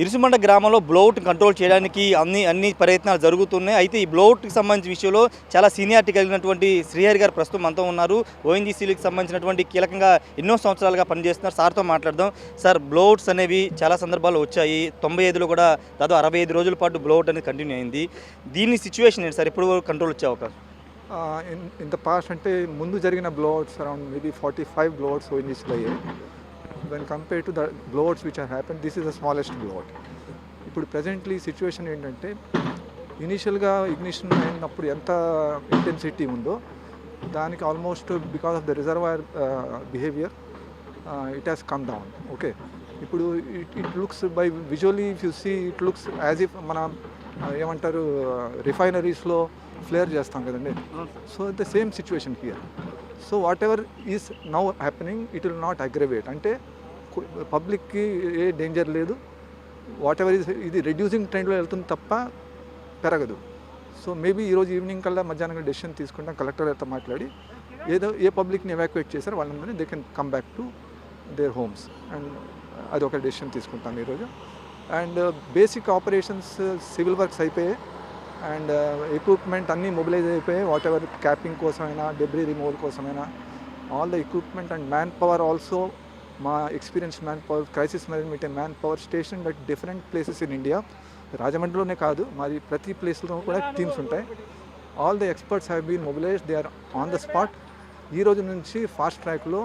ఇరుసుమండ గ్రామంలో బ్లౌట్ కంట్రోల్ చేయడానికి అన్ని ప్రయత్నాలు జరుగుతున్నాయి. అయితే ఈ బ్లౌట్కి సంబంధించిన విషయంలో చాలా సీనియారిటీ కలిగినటువంటి శ్రీహరి గారు ప్రస్తుతం మనతో ఉన్నారు. ఓఎన్జీసీలకు సంబంధించినటువంటి కీలకంగా ఎన్నో సంవత్సరాలుగా పనిచేస్తున్నారు. సార్తో మాట్లాడదాం. సార్, బ్లౌట్స్ అనేవి చాలా సందర్భాల్లో వచ్చాయి. 95లో కూడా దాదాపు 65 రోజుల పాటు బ్లౌట్ అనేది కంటిన్యూ అయింది. దీని సిచ్యువేషన్ ఏంటి సార్? ఎప్పుడు కంట్రోల్ వచ్చే అవకాశం? ఇన్ ద పాస్ట్ అంటే ముందు జరిగిన బ్లోఅవుట్స్ అరౌండ్ మేబీ 45 బ్లోఅవుట్స్ ఓఎన్జీసీలో అయ్యాయి. When compare to the blowouts which are happen, this is the smallest blowout. ఇప్పుడు ప్రజెంట్లీ సిచ్యువేషన్ ఏంటంటే, ఇనీషియల్గా ఇగ్నిషన్ అయినప్పుడు ఎంత ఇంటెన్సిటీ ఉందో దానికి almost because of the reservoir behaviour it has come down. Okay, ఇప్పుడు it looks by visually if you see it looks as if మన ఏమంటారు రిఫైనరీస్లో ఫ్లేర్ చేస్తాం కదండి. So the same situation here. So whatever is now happening it will not aggravate. అంటే పబ్లిక్కి ఏ danger లేదు. What ever ఇది రెడ్యూసింగ్ ట్రెండ్లో వెళ్తుంది తప్ప పెరగదు. సో మేబీ ఈరోజు ఈవినింగ్ కల్లా మధ్యాహ్నం డెసిషన్ తీసుకుంటాం. కలెక్టర్ అయితే మాట్లాడి ఏ పబ్లిక్ని ఎవాక్యుయేట్ చేశారో వాళ్ళందరినీ they can come back to their homes. And అది ఒక డెసిషన్ తీసుకుంటాం ఈరోజు. And basic operations civil works అయిపోయాయి. అండ్ ఎక్విప్మెంట్ అన్నీ మొబిలైజ్ అయిపోయాయి. వాట్ ఎవర్ క్యాపింగ్ కోసమైనా, డెబ్రీ రిమూవల్ కోసమైనా, all the equipment and manpower also. మా experience manpower, crisis management manpower station at different places in India. రాజమండ్రిలోనే కాదు, మరి ప్రతి ప్లేస్లో కూడా టీమ్స్ ఉంటాయి. All the experts have been mobilised. They are on the spot. ఈ రోజు నుంచి ఫాస్ట్ ట్రాక్లో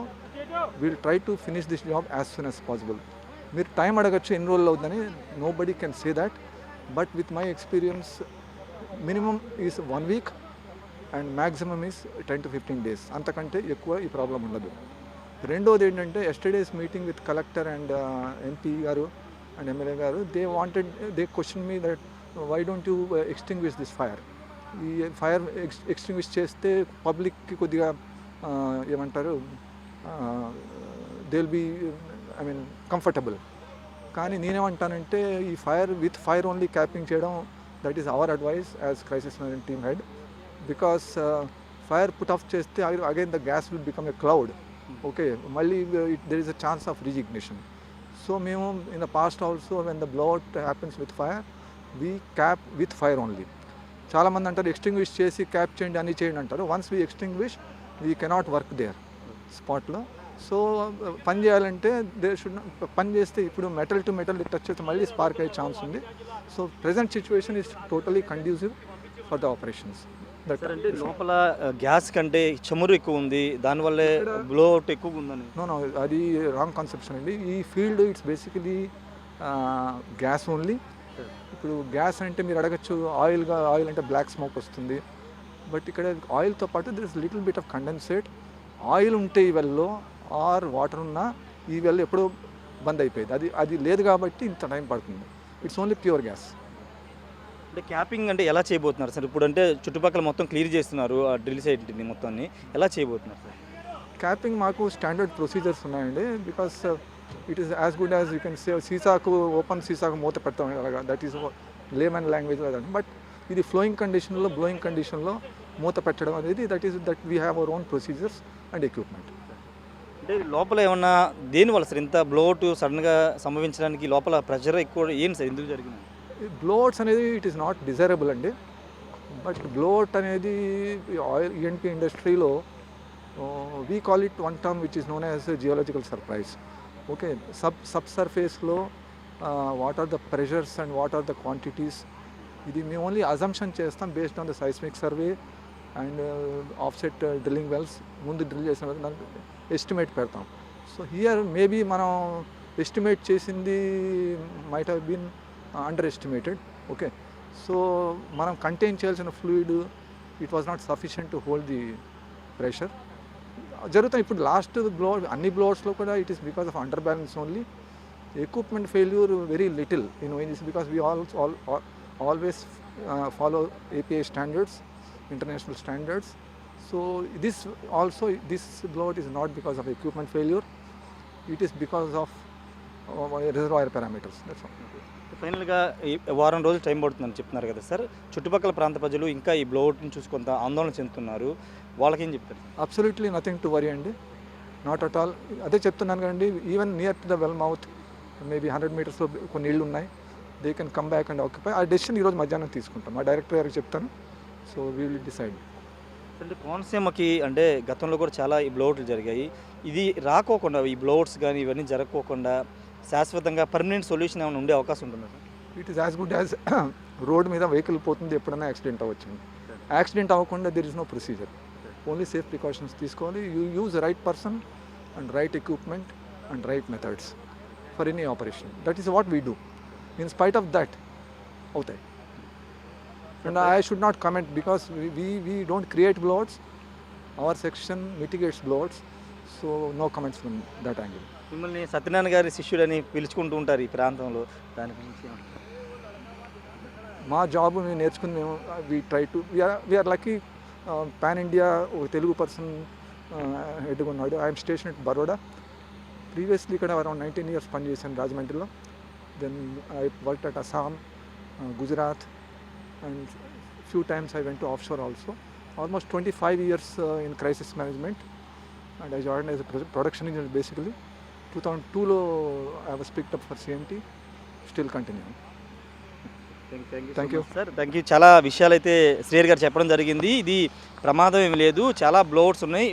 will try to finish this job as soon as possible. మీరు టైం అడగచ్చు ఎన్ని రోజులు అవుతుందని. Nobody can say that. But with my experience minimum is 1 week and maximum is 10 to 15 days. అంతకంటే ఎక్కువ ఈ ప్రాబ్లం ఉండదు. రెండోది ఏంటంటే, yesterday's meeting with collector and MP గారు అండ్ ఎమ్మెల్యే గారు, they question me that why don't you extinguish this fire. ఈ fire extinguish చేస్తే పబ్లిక్కి కొద్దిగా ఏమంటారు, దే విల్ బీ కంఫర్టబుల్. కానీ నేనేమంటానంటే, ఈ ఫైర్ ఓన్లీ క్యాపింగ్ చేయడం, that is our advice as crisis management team head. Because fire put off చేస్తే again the gas will become a cloud. Okay, మళ్ళీ there is a chance of reignition. So మేము in the past also when the blowout happens with fire, we cap with fire only. చాలామంది అంటారు extinguish చేసి cap చేయండి, అన్నీ చేయండి అంటారు. Once we extinguish we cannot work there స్పాట్లో. So పని చేయాలంటే పని చేస్తే ఇప్పుడు మెటల్ టు మెటల్ టచ్ చేస్తే మళ్ళీ స్పార్క్ అయ్యే ఛాన్స్ ఉంది. So present situation is totally conducive for the operations. అంటే లోపల గ్యాస్ కంటే చమురు ఎక్కువ ఉంది, దానివల్లే బ్లోఅవుట్ ఎక్కువ ఉందని. నో, అది రాంగ్ కాన్సెప్షన్ అండి. ఈ field it's basically gas only. ఇప్పుడు గ్యాస్ అంటే మీరు అడగచ్చు, ఆయిల్ అంటే బ్లాక్ స్మోక్ వస్తుంది. బట్ ఇక్కడ ఆయిల్తో పాటు there is little bit of condensate. Oil ఉంటే ఈ వెల్లో ఆర్ వాటర్ ఉన్నా ఈ వెల్ ఎప్పుడో బంద్ అయిపోయింది. అది లేదు కాబట్టి ఇంత టైం పడుతుంది. It's only pure gas. అంటే క్యాపింగ్ అంటే ఎలా చేయబోతున్నారు సార్? ఇప్పుడు అంటే చుట్టుపక్కల మొత్తం క్లియర్ చేస్తున్నారు, ఆ డ్రిల్ సైట్ని మొత్తాన్ని ఎలా చేయబోతున్నారు సార్? క్యాపింగ్ మాకు స్టాండర్డ్ ప్రొసీజర్స్ ఉన్నాయండి. Because it is as good as you can say సీసాకు ఓపెన్ సీసాకు మూత పెడతాం అలాగా, that is layman language. But ఇది ఫ్లోయింగ్ కండిషన్లో, బ్లోయింగ్ కండిషన్లో మూత పెట్టడం అనేది that we have our own procedures and equipment. అంటే లోపల ఏమన్నా దేనివల్ల సార్ ఇంత బ్లోఅవుట్ సడన్గా సంభవించడానికి? లోపల ప్రెషర్ ఎక్కువ ఏంటి సార్, ఎందుకు జరిగింది? బ్లోఅవుట్స్ అనేది ఇట్ ఈస్ నాట్ డిజైరబుల్ అండి. బట్ బ్లోఅవుట్ అనేది ఆయిల్ ఈఎన్పి ఇండస్ట్రీలో we call it one term which is known as geological surprise. Okay, సబ్ సర్ఫేస్లో what are the pressures and what are the quantities, ఇది మేము ఓన్లీ అజంప్షన్ చేస్తాం based on the seismic survey and offset drilling wells. ముందు drill చేసిన దానికి estimate పెడతాం. So here maybe మనం ఎస్టిమేట్ చేసింది might have been underestimated. Okay, so మనం కంటైన్ చేయాల్సిన fluid it was not sufficient to hold the pressure. జరుగుతాయి ఇప్పుడు లాస్ట్ అన్ని బ్లోఅవుట్స్లో కూడా it is because of under balance only. Equipment failure very little in ONGC because we always follow API standards, international standards. So this blowout is not because of equipment failure, it is because of reservoir parameters. That's all. ఫైనల్గా వారం రోజులు time పడుతుందని చెప్తున్నారు కదా sir. చుట్టుపక్కల ప్రాంత ప్రజలు ఇంకా ఈ బ్లోఅవుట్ని చూసి కొంత ఆందోళన చెందుతున్నారు, వాళ్ళకేం చెప్తారు? అబ్సల్యూట్లీ నథింగ్ టు వరీ అండి, నాట్ అట్ ఆల్. అదే చెప్తున్నాను కదండి, even near to the well mouth maybe 100 మీటర్స్లో కొన్ని ఇళ్ళు ఉన్నాయి, they can come back and occupy. ఆ డెసిషన్ ఈరోజు మధ్యాహ్నం తీసుకుంటాం, మా డైరెక్టర్ గారికి చెప్తాను. So we will decide. అంటే కోనసీమకి అంటే గతంలో కూడా చాలా ఈ బ్లౌట్లు జరిగాయి. ఇది రాకోకుండా ఈ బ్లౌట్స్ కానీ ఇవన్నీ జరగకోకుండా శాశ్వతంగా పర్మనెంట్ సొల్యూషన్ ఏమైనా ఉండే అవకాశం ఉంటుందా sir? It is as good as road మీద వెహికల్ పోతుంది, ఎప్పుడైనా యాక్సిడెంట్ అవ్వచ్చు. యాక్సిడెంట్ అవ్వకుండా there is no procedure. Only safe precautions తీసుకోవాలి. You use right person and right equipment and right methods for any operation. That is what we do. In spite of that అవుతాయి. And I should not comment because we don't create blowouts. Our section mitigates blowouts. So no comments from that angle. మిమ్మల్ని సత్యనారాయణ గారి శిష్యుడని పిలుచుకుంటూ ఉంటారు ఈ ప్రాంతంలో, దాని గురించి మా job మేము నేర్చుకుని మేము we try to we are lucky. Pan India ఒక తెలుగు పర్సన్ హెడ్గా ఉన్నాడు. I'm station at Baroda. Previously ఇక్కడ అరౌండ్ 19 years పనిచేశాను రాజమండ్రిలో. Then I work at Assam, Gujarat, and few times I went to offshore also. Almost 25 years in crisis management, and I joined as a production engineer basically. 2002 I was picked up for CMT, still continuing. Thank you sir. Thank you. చాలా విషయాలు అయితే శ్రీహరి గారు చెప్పడం జరిగింది. ఇది ప్రమాదం ఏమి లేదు, చాలా బ్లోవర్స్ ఉన్నాయి.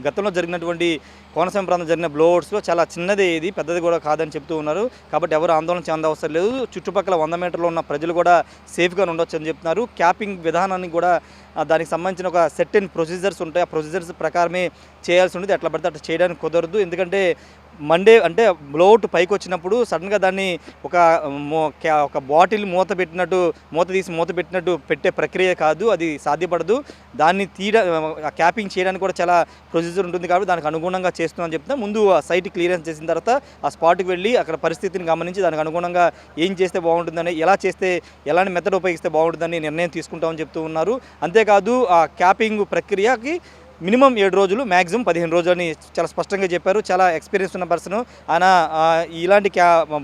గతంలో జరిగినటువంటి కోనసీమ ప్రాంతం జరిగిన బ్లోవర్స్లో చాలా చిన్నదే, ఇది పెద్దది కూడా కాదని చెప్తూ ఉన్నారు. కాబట్టి ఎవరు ఆందోళన చెందవసరం లేదు. చుట్టుపక్కల 100 మీటర్లో ఉన్న ప్రజలు కూడా సేఫ్గా ఉండొచ్చు అని చెప్తున్నారు. క్యాపింగ్ విధానాన్ని కూడా దానికి సంబంధించిన ఒక సెర్టెన్ ప్రొసీజర్స్ ఉంటాయి. ఆ ప్రొసీజర్స్ ప్రకారమే చేయాల్సి ఉంటుంది. ఎట్లా పడితే అట్లా చేయడానికి కుదరదు. ఎందుకంటే మండే అంటే బ్లోఅవుట్ పైకి వచ్చినప్పుడు సడన్గా దాన్ని ఒక బాటిల్ మూత పెట్టినట్టు పెట్టే ప్రక్రియ కాదు, అది సాధ్యపడదు. దాన్ని క్యాపింగ్ చేయడానికి కూడా చాలా ప్రొసీజర్ ఉంటుంది. కాబట్టి దానికి అనుగుణంగా చేస్తున్నామని చెప్తాం. ముందు ఆ సైట్ క్లియరెన్స్ చేసిన తర్వాత ఆ స్పాట్కి వెళ్ళి అక్కడ పరిస్థితిని గమనించి దానికి అనుగుణంగా ఏం చేస్తే బాగుంటుందని, ఎలా చేస్తే ఎలాంటి మెథడ్ ఉపయోగిస్తే బాగుంటుందని నిర్ణయం తీసుకుంటామని చెప్తూ ఉన్నారు. అంతేకాదు ఆ క్యాపింగ్ ప్రక్రియకి మినిమం 7 రోజులు, మ్యాక్సిమం 15 రోజులు అని చాలా స్పష్టంగా చెప్పారు. చాలా ఎక్స్పీరియన్స్ ఉన్న పర్సన్ ఆయన. ఇలాంటి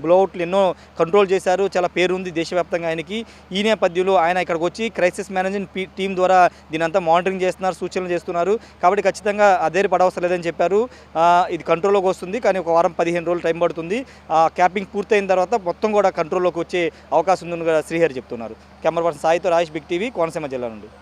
బ్లోఅవుట్లు ఎన్నో కంట్రోల్ చేశారు, చాలా పేరు ఉంది దేశవ్యాప్తంగా ఆయనకి. ఈ నేపథ్యంలో ఆయన ఇక్కడికి వచ్చి క్రైసిస్ మేనేజ్మెంట్ టీం ద్వారా దీని అంతా మానిటరింగ్ చేస్తున్నారు, సూచనలు చేస్తున్నారు. కాబట్టి ఖచ్చితంగా అదేరి పడవసరం లేదని చెప్పారు. ఇది కంట్రోల్లోకి వస్తుంది, కానీ ఒక వారం 15 రోజులు టైం పడుతుంది. క్యాపింగ్ పూర్తయిన తర్వాత మొత్తం కూడా కంట్రోల్లోకి వచ్చే అవకాశం ఉందని కూడా శ్రీహరి చెప్తున్నారు. కెమెరా పర్సన్ సాయితో రాజేష్, బిగ్ టీవీ, కోనసీమ జిల్లా నుండి.